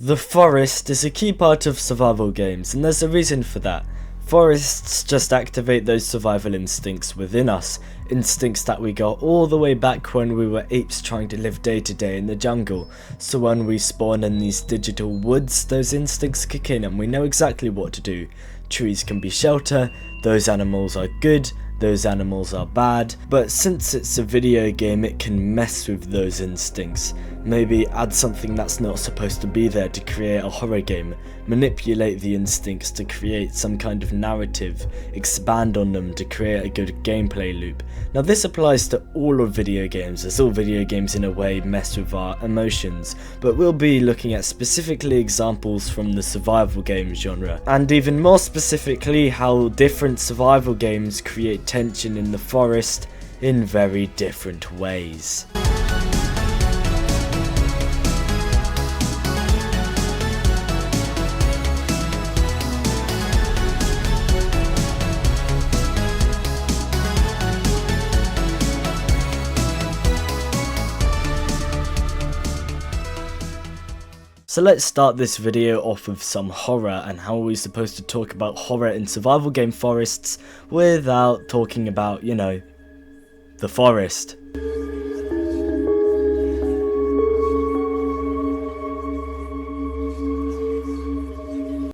The forest is a key part of survival games, and there's a reason for that. Forests just activate those survival instincts within us, instincts that we got all the way back when we were apes trying to live day to day in the jungle. So when we spawn in these digital woods, those instincts kick in and we know exactly what to do. Trees can be shelter, those animals are good, those animals are bad, but since it's a video game it can mess with those instincts. Maybe add something that's not supposed to be there to create a horror game, manipulate the instincts to create some kind of narrative, expand on them to create a good gameplay loop. Now this applies to all of video games, as all video games in a way mess with our emotions, but we'll be looking at specifically examples from the survival game genre, and even more specifically how different survival games create tension in the forest in very different ways. So let's start this video off with some horror, and how are we supposed to talk about horror in survival game forests without talking about, the forest.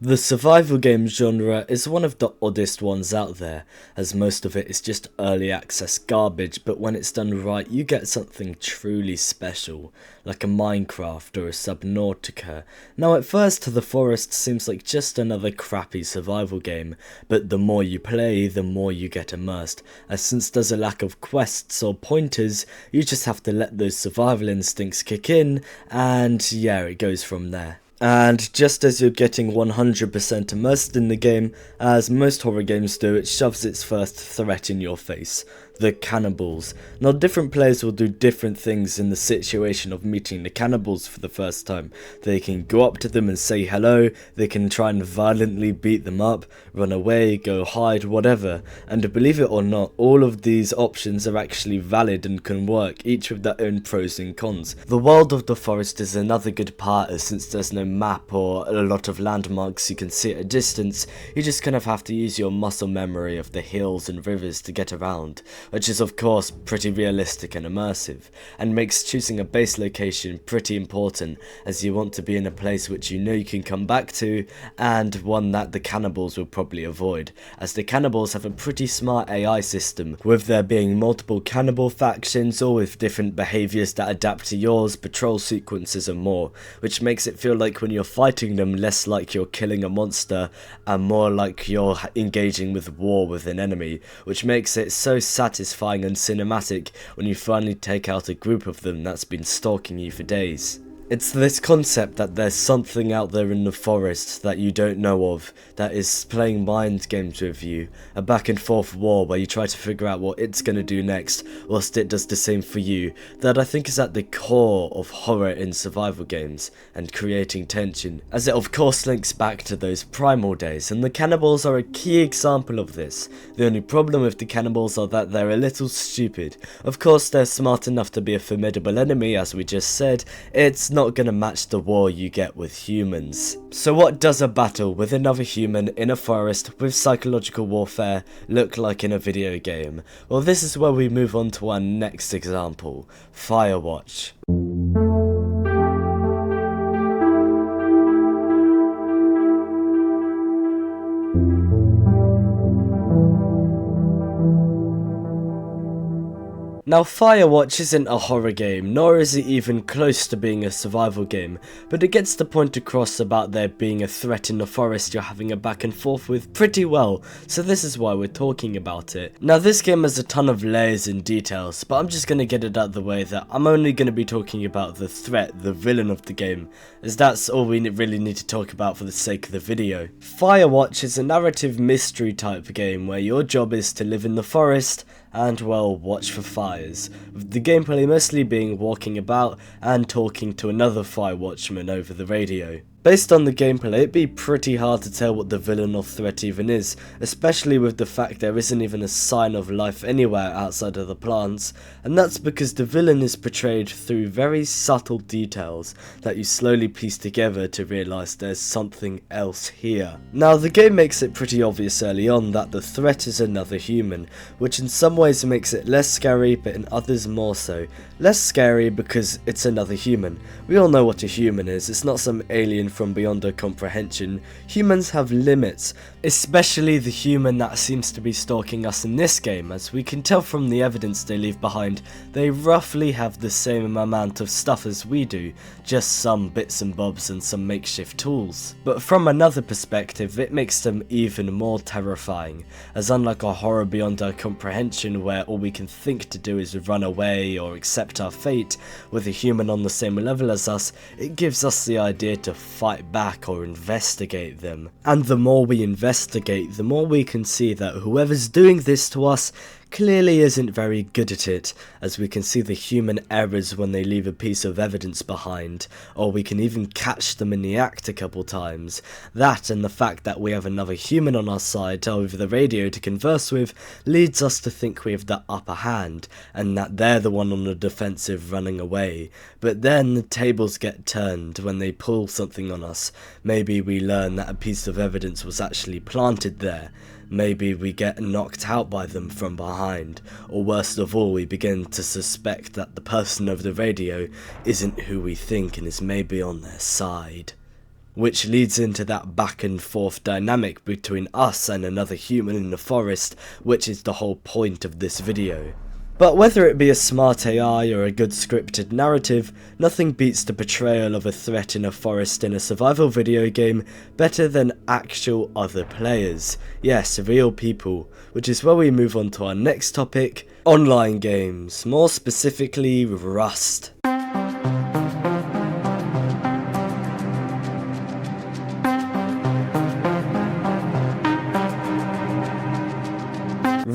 The survival game genre is one of the oddest ones out there, as most of it is just early access garbage, but when it's done right you get something truly special, like a Minecraft or a Subnautica. Now at first the forest seems like just another crappy survival game, but the more you play the more you get immersed, as since there's a lack of quests or pointers, you just have to let those survival instincts kick in, and yeah, it goes from there. And just as you're getting 100% immersed in the game, as most horror games do, it shoves its first threat in your face. The cannibals. Now different players will do different things in the situation of meeting the cannibals for the first time. They can go up to them and say hello, they can try and violently beat them up, run away, go hide, whatever. And believe it or not, all of these options are actually valid and can work, each with their own pros and cons. The world of the forest is another good part, as since there's no map or a lot of landmarks you can see at a distance, you just kind of have to use your muscle memory of the hills and rivers to get around, which is of course pretty realistic and immersive, and makes choosing a base location pretty important, as you want to be in a place which you know you can come back to, and one that the cannibals will probably avoid, as the cannibals have a pretty smart AI system, with there being multiple cannibal factions, all with different behaviours that adapt to yours, patrol sequences and more, which makes it feel like when you're fighting them less like you're killing a monster and more like you're engaging with war with an enemy, which makes it so satisfying and cinematic when you finally take out a group of them that's been stalking you for days. It's this concept that there's something out there in the forest that you don't know of, that is playing mind games with you, a back and forth war where you try to figure out what it's going to do next, whilst it does the same for you, that I think is at the core of horror in survival games, and creating tension, as it of course links back to those primal days, and the cannibals are a key example of this. The only problem with the cannibals are that they're a little stupid. Of course they're smart enough to be a formidable enemy, as we just said, it's not going to match the war you get with humans. So what does a battle with another human in a forest with psychological warfare look like in a video game? Well, this is where we move on to our next example, FIREWATCH. Now FIREWATCH isn't a horror game, nor is it even close to being a survival game, but it gets the point across about there being a threat in the forest you're having a back and forth with pretty well, so this is why we're talking about it. Now this game has a ton of layers and details, but I'm just going to get it out of the way that I'm only going to be talking about the threat, the villain of the game, as that's all we really need to talk about for the sake of the video. FIREWATCH is a narrative mystery type game where your job is to live in the forest and, well, watch for fires, with the gameplay mostly being walking about and talking to another fire watchman over the radio. Based on the gameplay, it'd be pretty hard to tell what the villain or threat even is, especially with the fact there isn't even a sign of life anywhere outside of the plants, and that's because the villain is portrayed through very subtle details that you slowly piece together to realise there's something else here. Now, the game makes it pretty obvious early on that the threat is another human, which in some ways makes it less scary, but in others more so. Less scary because it's another human. We all know what a human is, it's not some alien from beyond our comprehension. Humans have limits, especially the human that seems to be stalking us in this game. As we can tell from the evidence they leave behind, they roughly have the same amount of stuff as we do, just some bits and bobs and some makeshift tools. But from another perspective, it makes them even more terrifying, as unlike a horror beyond our comprehension where all we can think to do is run away or accept our fate, with a human on the same level as us, it gives us the idea to fight back or investigate them. And the more we investigate, the more we can see that whoever's doing this to us clearly isn't very good at it, as we can see the human errors when they leave a piece of evidence behind, or we can even catch them in the act a couple times. That and the fact that we have another human on our side over the radio to converse with leads us to think we have the upper hand, and that they're the one on the defensive running away. But then the tables get turned when they pull something on us. Maybe we learn that a piece of evidence was actually planted there. Maybe we get knocked out by them from behind, or worst of all, we begin to suspect that the person over the radio isn't who we think and is maybe on their side. Which leads into that back and forth dynamic between us and another human in the forest, which is the whole point of this video. But whether it be a smart AI or a good scripted narrative, nothing beats the portrayal of a threat in a forest in a survival video game better than actual other players. Yes, real people, which is where we move on to our next topic, online games, more specifically Rust.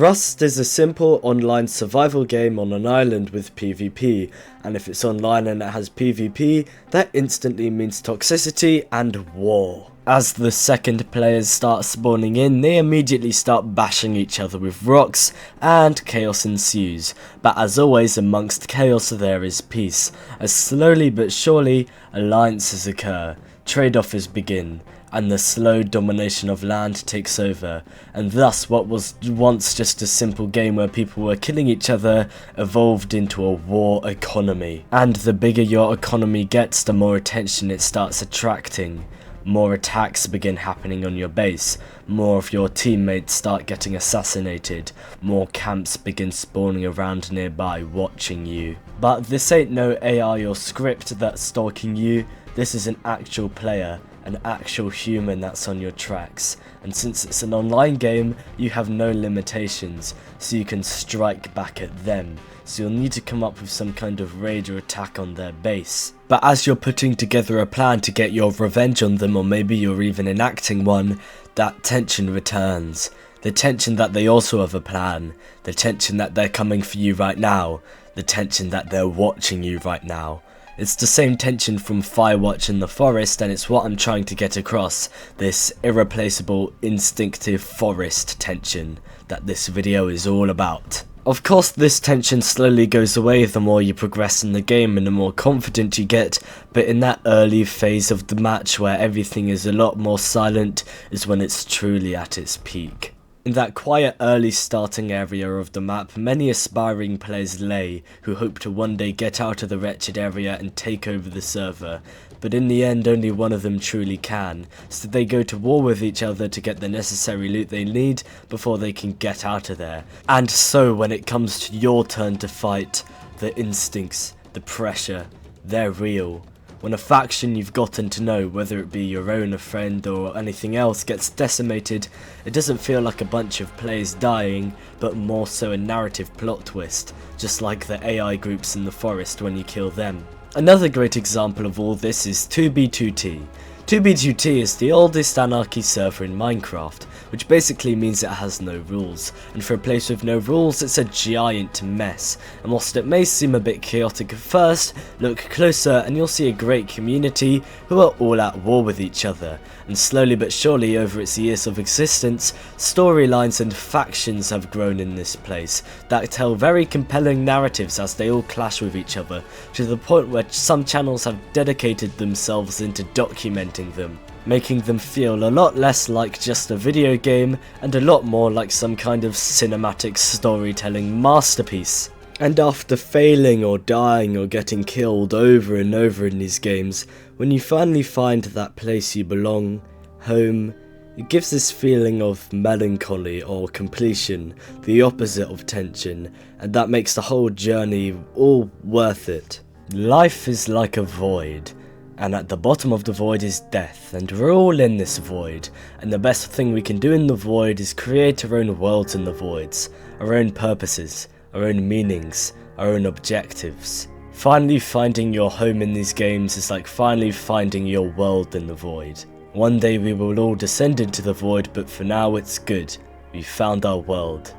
Rust is a simple online survival game on an island with PvP, and if it's online and it has PvP, that instantly means toxicity and war. As the second players start spawning in, they immediately start bashing each other with rocks, and chaos ensues. But as always, amongst chaos there is peace, as slowly but surely, alliances occur, trade-offs begin, and the slow domination of land takes over, and thus what was once just a simple game where people were killing each other evolved into a war economy. And the bigger your economy gets, the more attention it starts attracting. More attacks begin happening on your base, more of your teammates start getting assassinated, more camps begin spawning around nearby watching you. But this ain't no AI or script that's stalking you, this is an actual player, an actual human that's on your tracks, and since it's an online game, you have no limitations, so you can strike back at them, so you'll need to come up with some kind of raid or attack on their base. But as you're putting together a plan to get your revenge on them, or maybe you're even enacting one, that tension returns. The tension that they also have a plan, the tension that they're coming for you right now, the tension that they're watching you right now. It's the same tension from FIREWATCH in the forest, and it's what I'm trying to get across, this irreplaceable, instinctive forest tension that this video is all about. Of course, this tension slowly goes away the more you progress in the game and the more confident you get, but in that early phase of the match where everything is a lot more silent is when it's truly at its peak. In that quiet early starting area of the map, many aspiring players lay, who hope to one day get out of the wretched area and take over the server, but in the end only one of them truly can, so they go to war with each other to get the necessary loot they need before they can get out of there. And so when it comes to your turn to fight, the instincts, the pressure, they're real. When a faction you've gotten to know, whether it be your own, a friend, or anything else, gets decimated, it doesn't feel like a bunch of players dying, but more so a narrative plot twist, just like the AI groups in the forest when you kill them. Another great example of all this is 2B2T. 2B2T is the oldest anarchy server in Minecraft, which basically means it has no rules, and for a place with no rules it's a giant mess, and whilst it may seem a bit chaotic at first, look closer and you'll see a great community who are all at war with each other, and slowly but surely over its years of existence, storylines and factions have grown in this place that tell very compelling narratives as they all clash with each other, to the point where some channels have dedicated themselves into documenting them, making them feel a lot less like just a video game and a lot more like some kind of cinematic storytelling masterpiece. And after failing or dying or getting killed over and over in these games, when you finally find that place you belong, home, it gives this feeling of melancholy or completion, the opposite of tension, and that makes the whole journey all worth it. Life is like a void, and at the bottom of the void is death, and we're all in this void, and the best thing we can do in the void is create our own worlds in the voids, our own purposes, our own meanings, our own objectives. Finally finding your home in these games is like finally finding your world in the void. One day we will all descend into the void, but for now it's good. We found our world.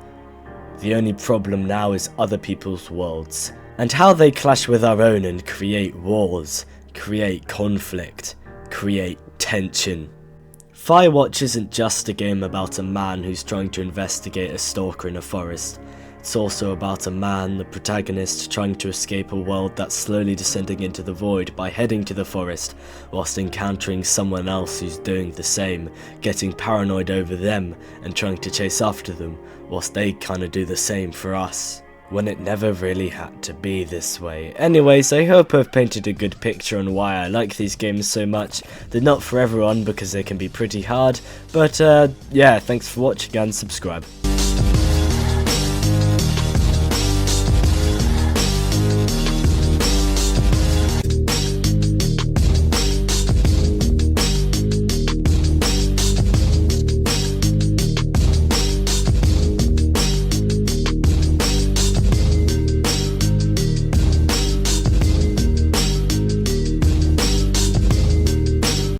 The only problem now is other people's worlds, and how they clash with our own and create wars, create conflict, create tension. Firewatch isn't just a game about a man who's trying to investigate a stalker in a forest. It's also about a man, the protagonist, trying to escape a world that's slowly descending into the void by heading to the forest, whilst encountering someone else who's doing the same, getting paranoid over them and trying to chase after them, whilst they kinda do the same for us, when it never really had to be this way. Anyways, I hope I've painted a good picture on why I like these games so much. They're not for everyone because they can be pretty hard, but yeah, thanks for watching and subscribe.